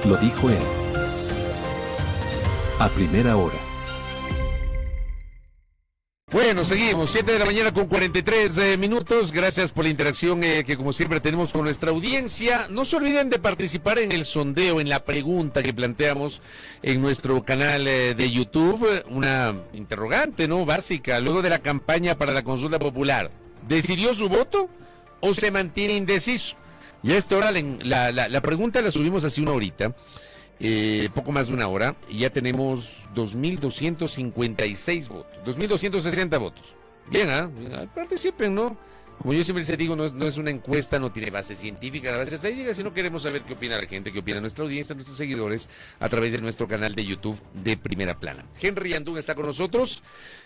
Lo dijo él. A primera hora. Bueno, seguimos, 7 de la mañana con 43 minutos. Gracias por la interacción que como siempre tenemos con nuestra audiencia. No se olviden de participar en el sondeo, en la pregunta que planteamos en nuestro canal de YouTube. Una interrogante, ¿no? Básica, luego de la campaña para la consulta popular. ¿Decidió su voto o se mantiene indeciso? Y a esta hora la pregunta la subimos hace una horita. Poco más de una hora, y ya tenemos 2.256 votos, 2.260 votos. Bien, participen, ¿no? Como yo siempre les digo, no es una encuesta, no tiene base científica, la base estadística, sino queremos saber qué opina la gente, qué opina nuestra audiencia, nuestros seguidores, a través de nuestro canal de YouTube de Primera Plana. Henry Yandún está con nosotros,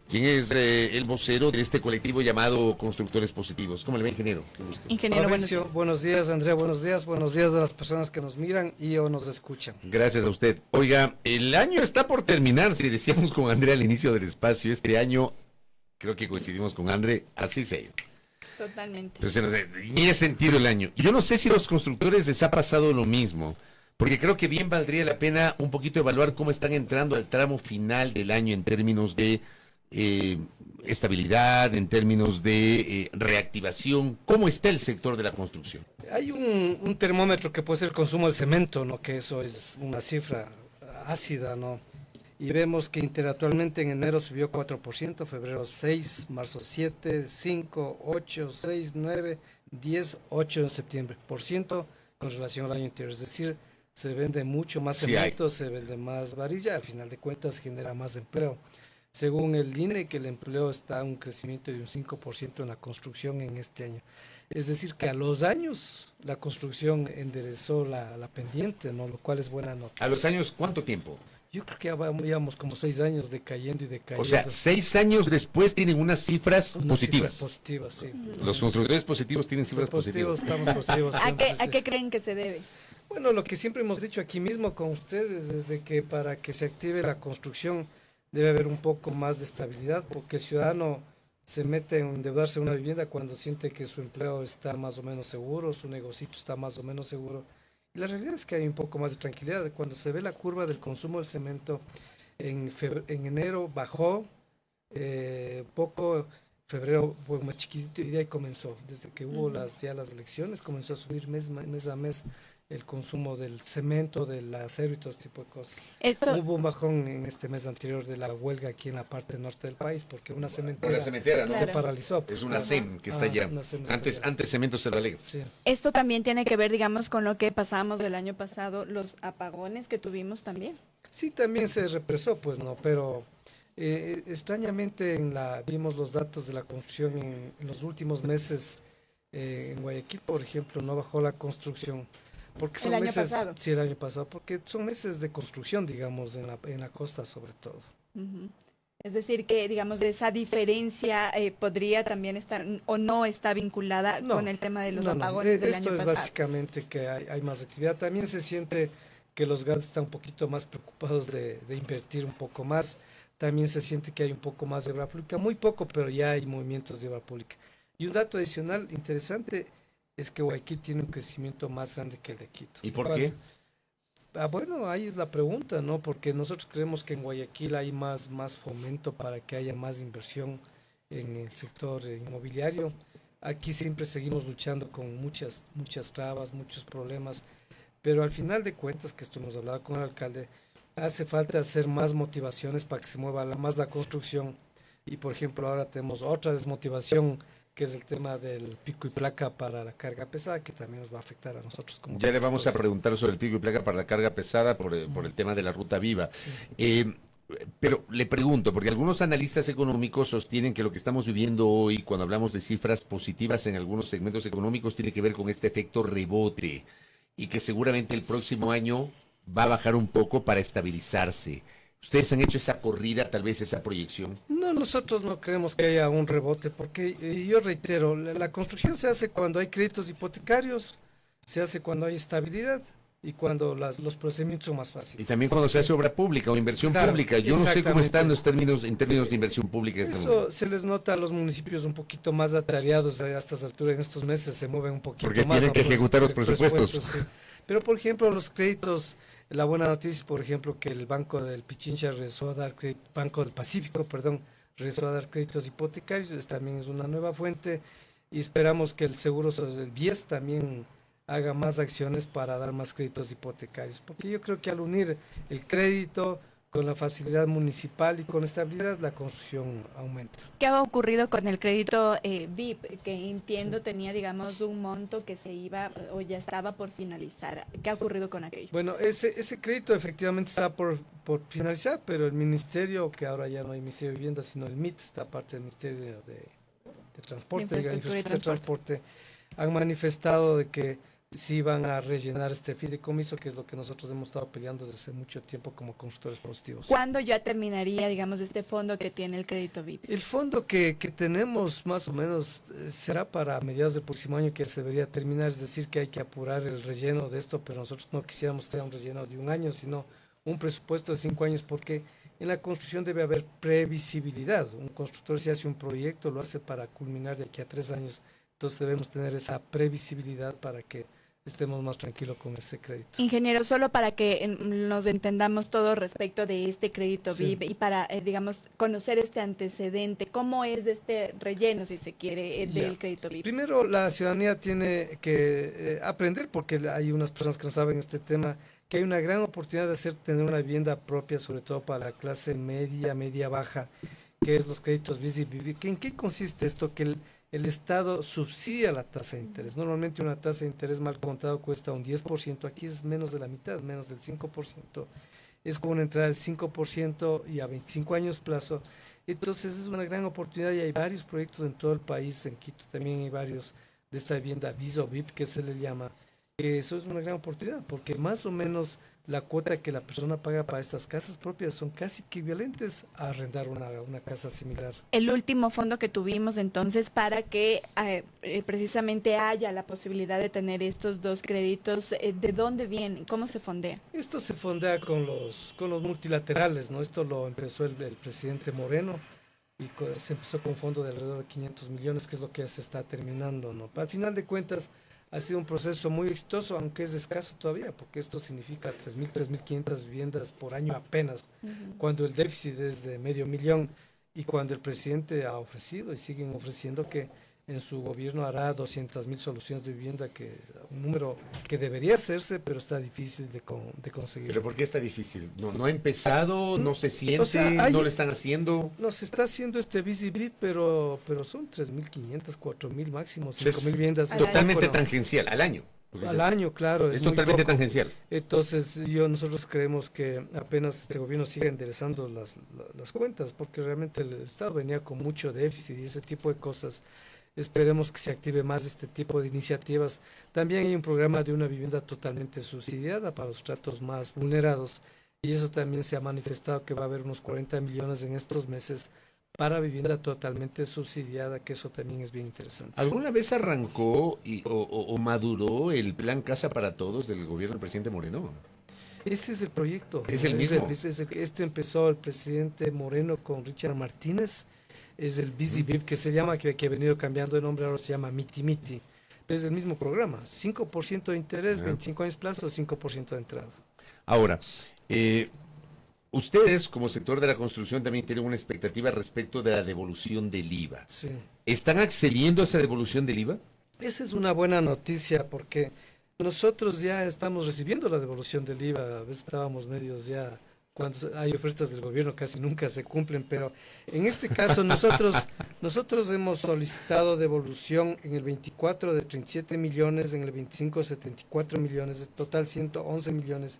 quien es el vocero de este colectivo llamado Constructores Positivos. ¿Cómo le va, ingeniero? Qué gusto. Ingeniero, buenos días, Andrea, buenos días a las personas que nos miran y o nos escuchan. Gracias a usted. Oiga, el año está por terminar, si decíamos con Andrea al inicio del espacio, este año, creo que coincidimos con Andrea, así se ha ido. Totalmente. Entonces, ni he sentido el año. Yo no sé si a los constructores les ha pasado lo mismo, porque creo que bien valdría la pena un poquito evaluar cómo están entrando al tramo final del año en términos de estabilidad, en términos de reactivación. ¿Cómo está el sector de la construcción? Hay un termómetro que puede ser el consumo del cemento, ¿no? Que eso es una cifra ácida, ¿no? Y vemos que interactualmente en enero subió 4%, febrero 6, marzo 7, 5, 8, 6, 9, 10, 8 en septiembre, por ciento con relación al año anterior. Es decir, se vende mucho más cemento, se vende más varilla, al final de cuentas genera más empleo. Según el INE, que el empleo está en un crecimiento de un 5% en la construcción en este año. Es decir, que a los años la construcción enderezó la pendiente, ¿no? Lo cual es buena noticia. ¿A los años cuánto tiempo? Yo creo que ya llevamos como 6 años decayendo y decayendo. O sea, 6 años después tienen unas cifras positivas. Cifras positivas, sí. Los constructores positivos tienen cifras positivas. Estamos positivos. ¿A qué creen que se debe? Bueno, lo que siempre hemos dicho aquí mismo con ustedes es de que para que se active la construcción debe haber un poco más de estabilidad, porque el ciudadano se mete en endeudarse en una vivienda cuando siente que su empleo está más o menos seguro, su negocito está más o menos seguro. Y la realidad es que hay un poco más de tranquilidad. Cuando se ve la curva del consumo del cemento, en enero bajó poco, febrero fue más chiquitito y de ahí comenzó. Desde que hubo las elecciones comenzó a subir mes a mes el consumo del cemento, del acero y todo este tipo de cosas. Hubo un bajón en este mes anterior de la huelga aquí en la parte norte del país, porque una cementera, ¿no? Se paralizó. Es una SEM que está allá. Antes cemento se lo alega. Sí. Esto también tiene que ver, digamos, con lo que pasamos el año pasado, los apagones que tuvimos también. Sí, también se represó, pues no, pero extrañamente vimos los datos de la construcción en los últimos meses. En Guayaquil, por ejemplo, no bajó la construcción. Porque son el meses, año pasado. Sí, el año pasado, porque son meses de construcción, digamos, en la costa sobre todo. Es decir, que, digamos, esa diferencia podría también estar, o no está vinculada con el tema de los apagones del año pasado. Esto es básicamente que hay más actividad. También se siente que los GAD están un poquito más preocupados de invertir un poco más. También se siente que hay un poco más de obra pública, muy poco, pero ya hay movimientos de obra pública. Y un dato adicional interesante es que Guayaquil tiene un crecimiento más grande que el de Quito. ¿Y por qué? Bueno, ahí es la pregunta, ¿no? Porque nosotros creemos que en Guayaquil hay más fomento para que haya más inversión en el sector inmobiliario. Aquí siempre seguimos luchando con muchas trabas, muchos problemas, pero al final de cuentas, que esto hemos hablado con el alcalde, hace falta hacer más motivaciones para que se mueva más la construcción. Y por ejemplo, ahora tenemos otra desmotivación, que es el tema del pico y placa para la carga pesada, que también nos va a afectar a nosotros. Ya le vamos a preguntar sobre el pico y placa para la carga pesada por el tema de la ruta viva. Sí. Pero le pregunto, porque algunos analistas económicos sostienen que lo que estamos viviendo hoy, cuando hablamos de cifras positivas en algunos segmentos económicos, tiene que ver con este efecto rebote y que seguramente el próximo año va a bajar un poco para estabilizarse. ¿Ustedes han hecho esa corrida, tal vez esa proyección? No, nosotros no creemos que haya un rebote, porque yo reitero, la construcción se hace cuando hay créditos hipotecarios, se hace cuando hay estabilidad y cuando los procedimientos son más fáciles. Y también cuando se hace obra pública o inversión pública. Yo no sé cómo están los términos en términos de inversión pública. Eso se les nota a los municipios un poquito más atareados a estas alturas, en estos meses se mueven un poquito porque más. Porque tienen que ejecutar los presupuestos. Sí. Pero por ejemplo los créditos La buena noticia, por ejemplo, que el Banco del Pichincha regresó a dar Banco del Pacífico, perdón, regresó a dar créditos hipotecarios, también es una nueva fuente, y esperamos que el el BIES también haga más acciones para dar más créditos hipotecarios, porque yo creo que al unir el crédito con la facilidad municipal y con estabilidad, la construcción aumenta. ¿Qué ha ocurrido con el crédito VIP, que entiendo tenía, digamos, un monto que se iba o ya estaba por finalizar? ¿Qué ha ocurrido con aquello? Bueno, ese crédito efectivamente está por finalizar, pero el ministerio, que ahora ya no hay Ministerio de Vivienda, sino el MIT, está parte del Ministerio de Transporte, de Infraestructura y Transporte, han manifestado de que sí van a rellenar este fideicomiso, que es lo que nosotros hemos estado peleando desde hace mucho tiempo como constructores positivos. ¿Cuándo ya terminaría, digamos, este fondo que tiene el crédito VIP? El fondo que tenemos más o menos será para mediados del próximo año que se debería terminar, es decir, que hay que apurar el relleno de esto, pero nosotros no quisiéramos tener un relleno de un año, sino un presupuesto de 5 años, porque en la construcción debe haber previsibilidad. Un constructor, si hace un proyecto, lo hace para culminar de aquí a 3 años, entonces debemos tener esa previsibilidad para que estemos más tranquilos con ese crédito. Ingeniero, solo para que nos entendamos todo respecto de este crédito VIP y para, digamos, conocer este antecedente, ¿cómo es este relleno, si se quiere, del crédito VIP? Primero, la ciudadanía tiene que aprender, porque hay unas personas que no saben este tema, que hay una gran oportunidad de tener una vivienda propia, sobre todo para la clase media baja, que es los créditos VIP. ¿En qué consiste esto? Que el Estado subsidia la tasa de interés. Normalmente una tasa de interés mal contado cuesta un 10%, aquí es menos de la mitad, menos del 5%. Es como una entrada del 5% y a 25 años plazo. Entonces es una gran oportunidad y hay varios proyectos en todo el país, en Quito también hay varios de esta vivienda Viso VIP, que se le llama. Eso es una gran oportunidad, porque más o menos la cuota que la persona paga para estas casas propias son casi equivalentes a arrendar una casa similar. El último fondo que tuvimos entonces para que precisamente haya la posibilidad de tener estos dos créditos, ¿de dónde vienen? ¿Cómo se fondea? Esto se fondea con los multilaterales, ¿no? Esto lo empezó el presidente Moreno y se empezó con un fondo de alrededor de 500 millones, que es lo que ya se está terminando, ¿no? Al final de cuentas, ha sido un proceso muy exitoso, aunque es escaso todavía, porque esto significa 3.500 viviendas por año apenas, cuando el déficit es de 500.000 y cuando el presidente ha ofrecido y siguen ofreciendo que en su gobierno hará 200.000 soluciones de vivienda, que un número que debería hacerse, pero está difícil de conseguir. ¿Pero por qué está difícil? ¿No ha empezado? ¿No se siente? O sea, ¿No lo están haciendo? No, se está haciendo este visibility, pero son 3.500, 4.000 máximo, 5.000 viviendas. Totalmente tangencial, al año. Al año, claro. Es totalmente tangencial. Entonces, nosotros creemos que apenas este gobierno siga enderezando las cuentas, porque realmente el Estado venía con mucho déficit y ese tipo de cosas. Esperemos que se active más este tipo de iniciativas. También hay un programa de una vivienda totalmente subsidiada para los estratos más vulnerados, y eso también se ha manifestado que va a haber unos 40 millones en estos meses para vivienda totalmente subsidiada, que eso también es bien interesante. ¿Alguna vez arrancó o maduró el plan Casa para Todos del gobierno del presidente Moreno? Ese es el proyecto. ¿Es el mismo? Esto empezó el presidente Moreno con Richard Martínez. Es el VIP, que se llama, que ha venido cambiando de nombre, ahora se llama Miti Miti. Es el mismo programa, 5% de interés, 25 años plazo, 5% de entrada. Ahora, ustedes como sector de la construcción también tienen una expectativa respecto de la devolución del IVA. Sí. ¿Están accediendo a esa devolución del IVA? Esa es una buena noticia, porque nosotros ya estamos recibiendo la devolución del IVA. A veces estábamos medios ya, cuando hay ofertas del gobierno casi nunca se cumplen, pero en este caso nosotros hemos solicitado devolución en el 24 de 37 millones, en el 25 74 millones, total 111 millones,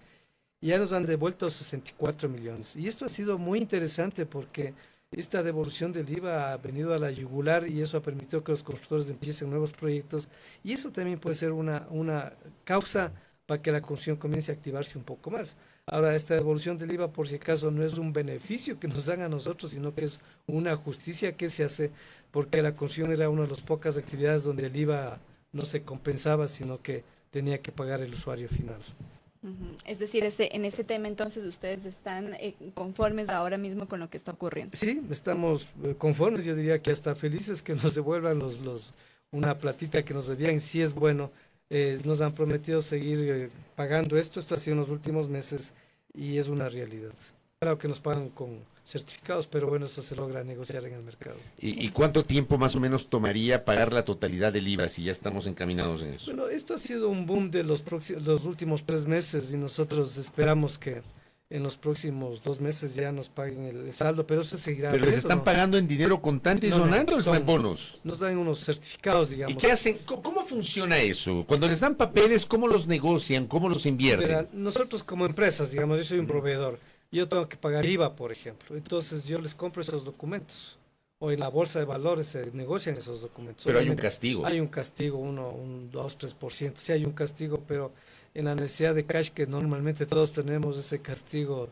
y ya nos han devuelto 64 millones. Y esto ha sido muy interesante porque esta devolución del IVA ha venido a la yugular y eso ha permitido que los constructores empiecen nuevos proyectos, y eso también puede ser una causa para que la construcción comience a activarse un poco más. Ahora, esta devolución del IVA, por si acaso, no es un beneficio que nos dan a nosotros, sino que es una justicia que se hace, porque la construcción era una de las pocas actividades donde el IVA no se compensaba, sino que tenía que pagar el usuario final. Es decir, en ese tema entonces ustedes están conformes ahora mismo con lo que está ocurriendo. Sí, estamos conformes, yo diría que hasta felices que nos devuelvan una platita que nos debían, sí es bueno. nos han prometido seguir pagando esto ha sido en los últimos meses y es una realidad. Claro que nos pagan con certificados, pero bueno, eso se logra negociar en el mercado. ¿Y cuánto tiempo más o menos tomaría pagar la totalidad del IVA si ya estamos encaminados en eso? Bueno, esto ha sido un boom de los últimos 3 meses y nosotros esperamos que en los próximos 2 meses ya nos paguen el saldo, pero eso seguirá. Pero les están pagando en dinero contante y sonando los bonos. Nos dan unos certificados, digamos. ¿Y qué hacen? ¿Cómo funciona eso? Cuando les dan papeles, ¿cómo los negocian? ¿Cómo los invierten? Mira, nosotros como empresas, digamos, yo soy un proveedor. Yo tengo que pagar IVA, por ejemplo. Entonces yo les compro esos documentos. O en la bolsa de valores se negocian esos documentos. Pero obviamente, hay un castigo. Hay un castigo, un 2, 3%. Sí hay un castigo, pero en la necesidad de cash que normalmente todos tenemos, ese castigo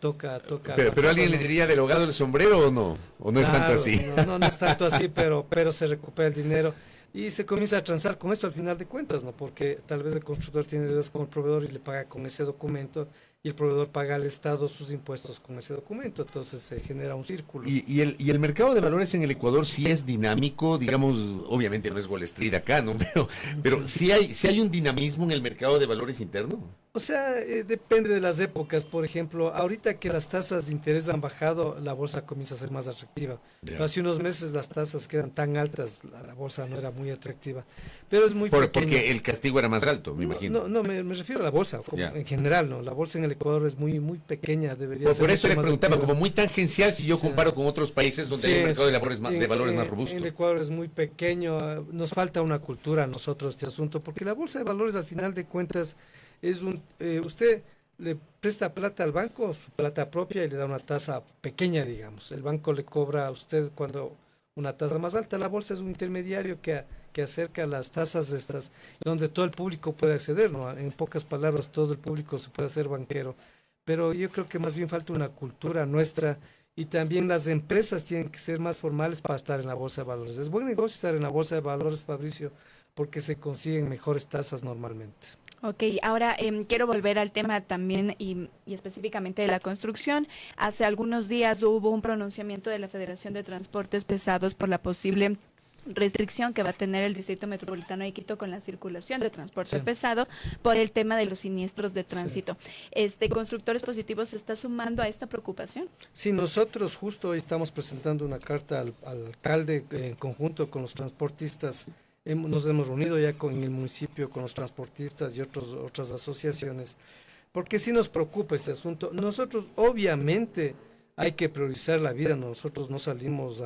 toca. Pero alguien le diría del ahogado del sombrero o no? ¿O no es tanto así? No es tanto así, pero se recupera el dinero. Y se comienza a transar con esto al final de cuentas, ¿no? Porque tal vez el constructor tiene deudas con el proveedor y le paga con ese documento y el proveedor paga al Estado sus impuestos con ese documento, entonces se genera un círculo. ¿Y el mercado de valores en el Ecuador sí es dinámico? Digamos, obviamente no es Wall Street acá, ¿no? Pero sí hay un dinamismo en el mercado de valores interno. O sea, depende de las épocas. Por ejemplo, ahorita que las tasas de interés han bajado, la bolsa comienza a ser más atractiva. Pero hace unos meses las tasas que eran tan altas, la bolsa no era muy atractiva. Pero es muy pequeña. Porque el castigo era más alto, me imagino. No, me refiero a la bolsa, en general, ¿no? La bolsa en el Ecuador es muy pequeña, debería ser. Por eso le preguntaba, activa. como muy tangencial si yo comparo con otros países donde hay un mercado de valores más robusto. En el Ecuador es muy pequeño, nos falta una cultura a nosotros este asunto, porque la bolsa de valores al final de cuentas es usted le presta plata al banco, su plata propia, y le da una tasa pequeña, digamos. El banco le cobra a usted cuando una tasa más alta. La bolsa es un intermediario que acerca las tasas estas, donde todo el público puede acceder, ¿no? En pocas palabras, todo el público se puede hacer banquero. Pero yo creo que más bien falta una cultura nuestra, y también las empresas tienen que ser más formales para estar en la bolsa de valores. Es buen negocio estar en la bolsa de valores, Fabricio, porque se consiguen mejores tasas normalmente. Ok, ahora quiero volver al tema también y específicamente de la construcción. Hace algunos días hubo un pronunciamiento de la Federación de Transportes Pesados por la posible restricción que va a tener el Distrito Metropolitano de Quito con la circulación de transporte pesado por el tema de los siniestros de tránsito. ¿Constructores Positivos se está sumando a esta preocupación? Sí, nosotros justo hoy estamos presentando una carta al alcalde en conjunto con los transportistas. Nos hemos reunido ya con el municipio, con los transportistas y otras asociaciones, porque sí nos preocupa este asunto. Nosotros obviamente hay que priorizar la vida, nosotros no salimos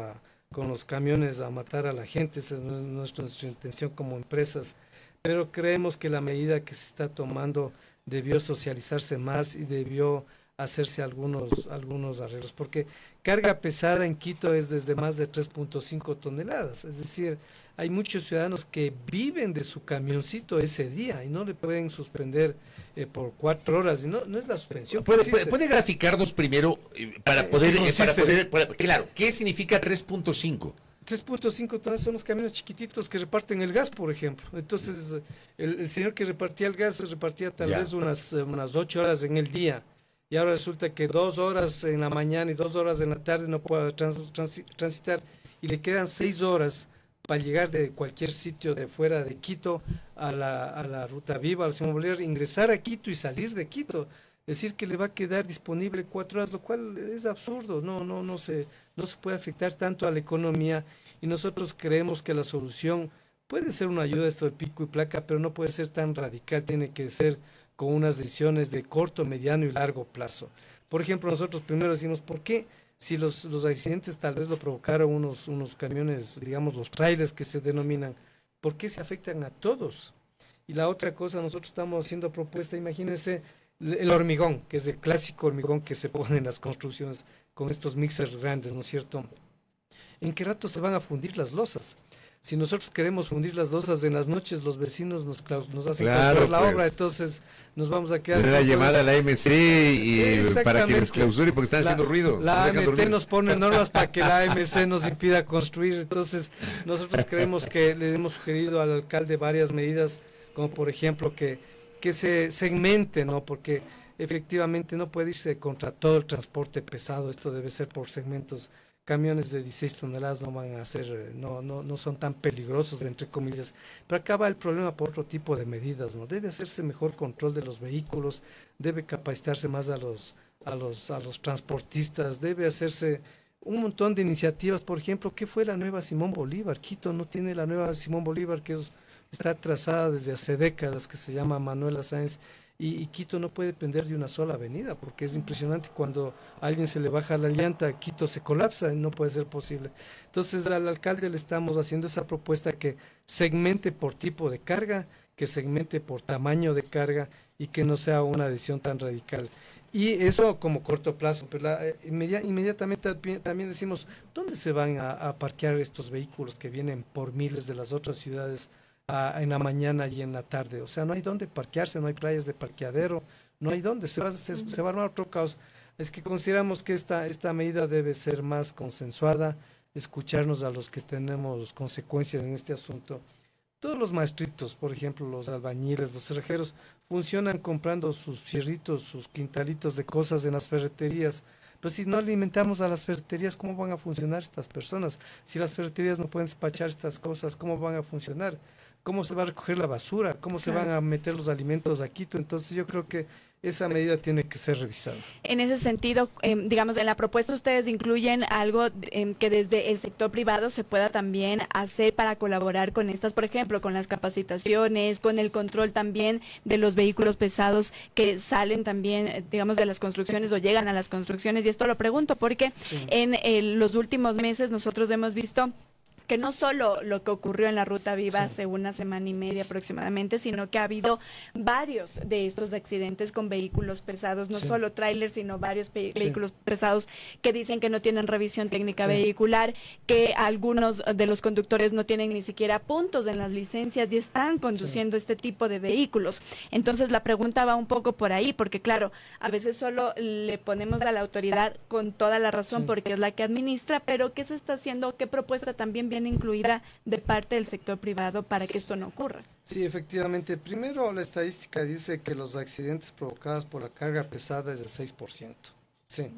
con los camiones a matar a la gente, esa es nuestra intención como empresas, pero creemos que la medida que se está tomando debió socializarse más y debió hacerse algunos arreglos, porque carga pesada en Quito es desde más de 3.5 toneladas, es decir, hay muchos ciudadanos que viven de su camioncito ese día y no le pueden suspender por 4 horas, y no es la suspensión. ¿Puede graficarnos primero para poder, claro, ¿qué significa 3.5? 3.5 toneladas son los camiones chiquititos que reparten el gas, por ejemplo. Entonces, el señor que repartía el gas repartía tal vez unas 8 horas en el día. Y ahora resulta que 2 horas en la mañana y 2 horas en la tarde no puede transitar, y le quedan 6 horas para llegar de cualquier sitio de fuera de Quito a la Ruta Viva, al Simón Bolívar, ingresar a Quito y salir de Quito. Decir que le va a quedar disponible 4 horas, lo cual es absurdo, no se puede afectar tanto a la economía, y nosotros creemos que la solución puede ser una ayuda a esto de pico y placa, pero no puede ser tan radical, tiene que ser con unas decisiones de corto, mediano y largo plazo. Por ejemplo, nosotros primero decimos, ¿por qué si los accidentes tal vez lo provocaron unos camiones, digamos los trailers que se denominan, ¿por qué se afectan a todos? Y la otra cosa, nosotros estamos haciendo propuesta, imagínense el hormigón, que es el clásico hormigón que se pone en las construcciones con estos mixers grandes, ¿no es cierto? ¿En qué rato se van a fundir las losas? Si nosotros queremos fundir las losas en las noches, los vecinos nos hacen clausurar la obra, entonces nos vamos a quedar... La llamada a la AMC para que les clausure porque están haciendo ruido. La AMT nos pone normas para que la AMC nos impida construir, entonces nosotros creemos que le hemos sugerido al alcalde varias medidas, como por ejemplo que se segmente, ¿no? Porque efectivamente no puede irse contra todo el transporte pesado, esto debe ser por segmentos, camiones de 16 toneladas no van a ser, no son tan peligrosos, entre comillas. Pero acá va el problema por otro tipo de medidas, ¿no? Debe hacerse mejor control de los vehículos, debe capacitarse más a los transportistas, debe hacerse un montón de iniciativas. Por ejemplo, ¿qué fue la nueva Simón Bolívar? Quito no tiene la nueva Simón Bolívar, está trazada desde hace décadas, que se llama Manuela Sáenz, y Quito no puede depender de una sola avenida, porque es impresionante cuando a alguien se le baja la llanta, Quito se colapsa y no puede ser posible. Entonces al alcalde le estamos haciendo esa propuesta que segmente por tipo de carga, que segmente por tamaño de carga y que no sea una decisión tan radical. Y eso como corto plazo, pero inmediatamente también decimos, ¿dónde se van a parquear estos vehículos que vienen por miles de las otras ciudades en la mañana y en la tarde? O sea, no hay dónde parquearse, no hay playas de parqueadero, no hay dónde, se va a armar otro caos. Es que consideramos que esta medida debe ser más consensuada, escucharnos a los que tenemos consecuencias en este asunto. Todos los maestritos, por ejemplo, los albañiles, los cerrajeros, funcionan comprando sus fierritos, sus quintalitos de cosas en las ferreterías. Pero si no alimentamos a las ferreterías, ¿cómo van a funcionar estas personas? Si las ferreterías no pueden despachar estas cosas, ¿cómo van a funcionar? ¿Cómo se va a recoger la basura? ¿Cómo se van a meter los alimentos a Quito? Entonces yo creo que esa medida tiene que ser revisada. En ese sentido, digamos, en la propuesta ustedes incluyen algo que desde el sector privado se pueda también hacer para colaborar con estas, por ejemplo, con las capacitaciones, con el control también de los vehículos pesados que salen también, digamos, de las construcciones o llegan a las construcciones. Y esto lo pregunto porque en los últimos meses nosotros hemos visto que no solo lo que ocurrió en la Ruta Viva hace una semana y media aproximadamente, sino que ha habido varios de estos accidentes con vehículos pesados, no solo trailers, sino varios vehículos pesados que dicen que no tienen revisión técnica vehicular, que algunos de los conductores no tienen ni siquiera puntos en las licencias y están conduciendo este tipo de vehículos. Entonces la pregunta va un poco por ahí, porque claro, a veces solo le ponemos a la autoridad con toda la razón porque es la que administra, pero ¿qué se está haciendo? ¿Qué propuesta también viene incluida de parte del sector privado para que esto no ocurra? Sí, efectivamente. Primero, la estadística dice que los accidentes provocados por la carga pesada es del 6%. Sí.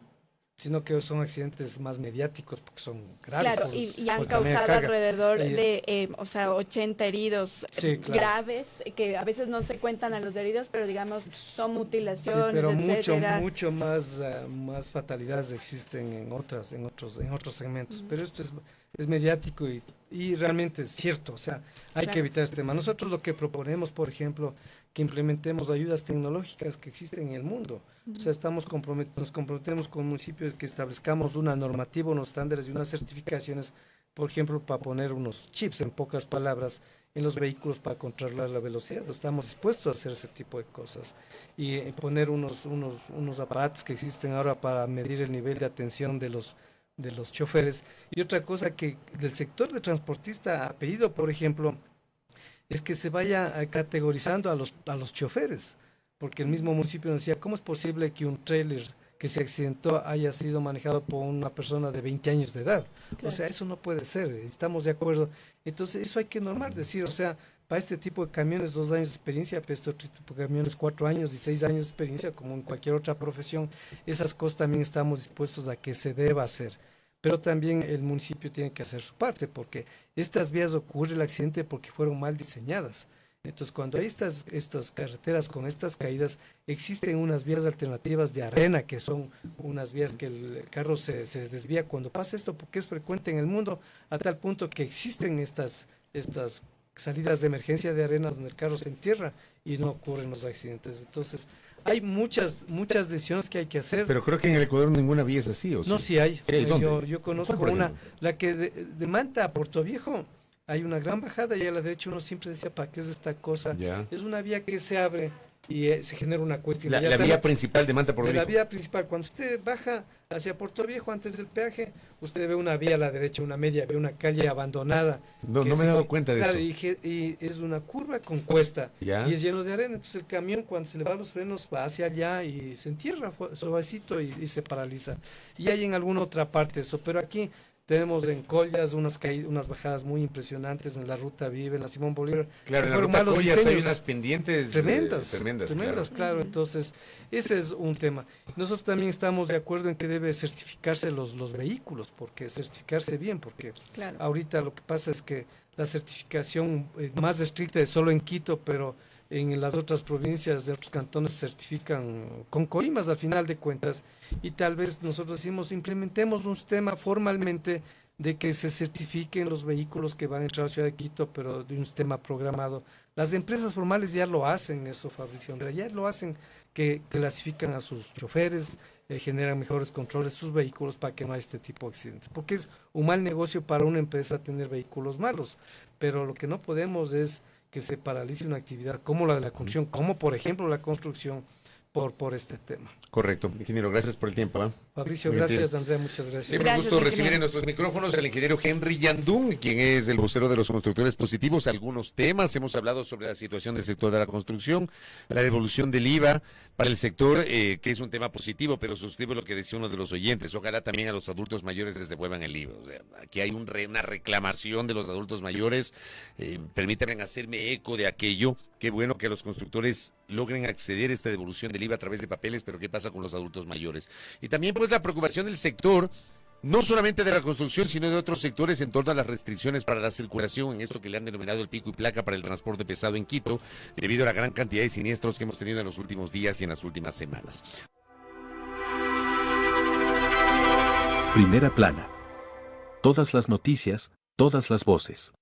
Sino que son accidentes más mediáticos porque son graves. Claro, y han causado alrededor de 80 heridos graves, que a veces no se cuentan a los heridos, pero digamos son mutilaciones, pero etcétera. mucho más fatalidades existen en otros segmentos. Pero esto es mediático y realmente es cierto. O sea, hay que evitar este tema. Nosotros lo que proponemos, por ejemplo, que implementemos ayudas tecnológicas que existen en el mundo. O sea, nos comprometemos con municipios que establezcamos una normativa, unos estándares y unas certificaciones, por ejemplo, para poner unos chips, en pocas palabras, en los vehículos para controlar la velocidad. Estamos dispuestos a hacer ese tipo de cosas y poner unos aparatos que existen ahora para medir el nivel de atención de los choferes. Y otra cosa que del sector de transportista ha pedido, por ejemplo, es que se vaya categorizando a los choferes, porque el mismo municipio nos decía, ¿cómo es posible que un tráiler que se accidentó haya sido manejado por una persona de 20 años de edad? Claro. O sea, eso no puede ser, estamos de acuerdo. Entonces, eso hay que normar, decir, o sea, para este tipo de camiones 2 años de experiencia, para este otro tipo de camiones 4 años y 6 años de experiencia, como en cualquier otra profesión, esas cosas también estamos dispuestos a que se deba hacer. Pero también el municipio tiene que hacer su parte, porque estas vías ocurre el accidente porque fueron mal diseñadas. Entonces, cuando hay estas carreteras con estas caídas, existen unas vías alternativas de arena, que son unas vías que el carro se desvía cuando pasa esto, porque es frecuente en el mundo, a tal punto que existen estas salidas de emergencia de arena donde el carro se entierra y no ocurren los accidentes. Entonces, hay muchas decisiones que hay que hacer. Pero creo que en el Ecuador ninguna vía es así, ¿o sí? No, sí hay. ¿Dónde? Yo conozco una, la que de Manta a Puerto Viejo, hay una gran bajada y a la derecha uno siempre decía, ¿para qué es esta cosa? Ya. Es una vía que se abre y se genera una cuesta inmediata. La vía principal de Manta a Puerto Viejo. La vía principal, cuando usted baja hacia Puerto Viejo antes del peaje, usted ve una vía a la derecha, una media, ve una calle abandonada. No me he dado cuenta de eso. Y es una curva con cuesta. ¿Ya? Y es lleno de arena, entonces el camión cuando se le va los frenos va hacia allá y se entierra suavecito y se paraliza. Y hay en alguna otra parte eso, pero aquí Tenemos en Collas unas bajadas muy impresionantes en la ruta Vive, en la Simón Bolívar. Claro, en la Fueron ruta malos Collas hay diseños unas pendientes tremendas, claro. Entonces, ese es un tema. Nosotros también estamos de acuerdo en que debe certificarse los vehículos, porque certificarse bien, porque Claro. ahorita lo que pasa es que la certificación más estricta es solo en Quito, pero en las otras provincias de otros cantones se certifican con coimas al final de cuentas, y tal vez nosotros decimos implementemos un sistema formalmente de que se certifiquen los vehículos que van a entrar a la ciudad de Quito, pero de un sistema programado. Las empresas formales ya lo hacen eso, Fabricio, en realidad ya lo hacen, que clasifican a sus choferes, generan mejores controles de sus vehículos para que no haya este tipo de accidentes, porque es un mal negocio para una empresa tener vehículos malos, pero lo que no podemos es que se paralice una actividad como la de la construcción, como por ejemplo la construcción, por este tema. Correcto. Ingeniero, gracias por el tiempo. ¿Eh? Fabricio, Muy gracias, bien. Andrea, muchas gracias. Siempre un Gracias, gusto recibir ingeniero. en nuestros micrófonos al ingeniero Henry Yandún, quien es el vocero de los constructores positivos. Algunos temas, hemos hablado sobre la situación del sector de la construcción, la devolución del IVA para el sector, que es un tema positivo, pero suscribo lo que decía uno de los oyentes. Ojalá también a los adultos mayores les devuelvan el IVA. O sea, aquí hay una reclamación de los adultos mayores. Permítanme hacerme eco de aquello. Qué bueno que los constructores logren acceder a esta devolución del IVA a través de papeles, pero ¿qué pasa con los adultos mayores? Y también pues la preocupación del sector, no solamente de la construcción, sino de otros sectores en torno a las restricciones para la circulación, en esto que le han denominado el pico y placa para el transporte pesado en Quito, debido a la gran cantidad de siniestros que hemos tenido en los últimos días y en las últimas semanas. Primera plana. Todas las noticias, todas las voces.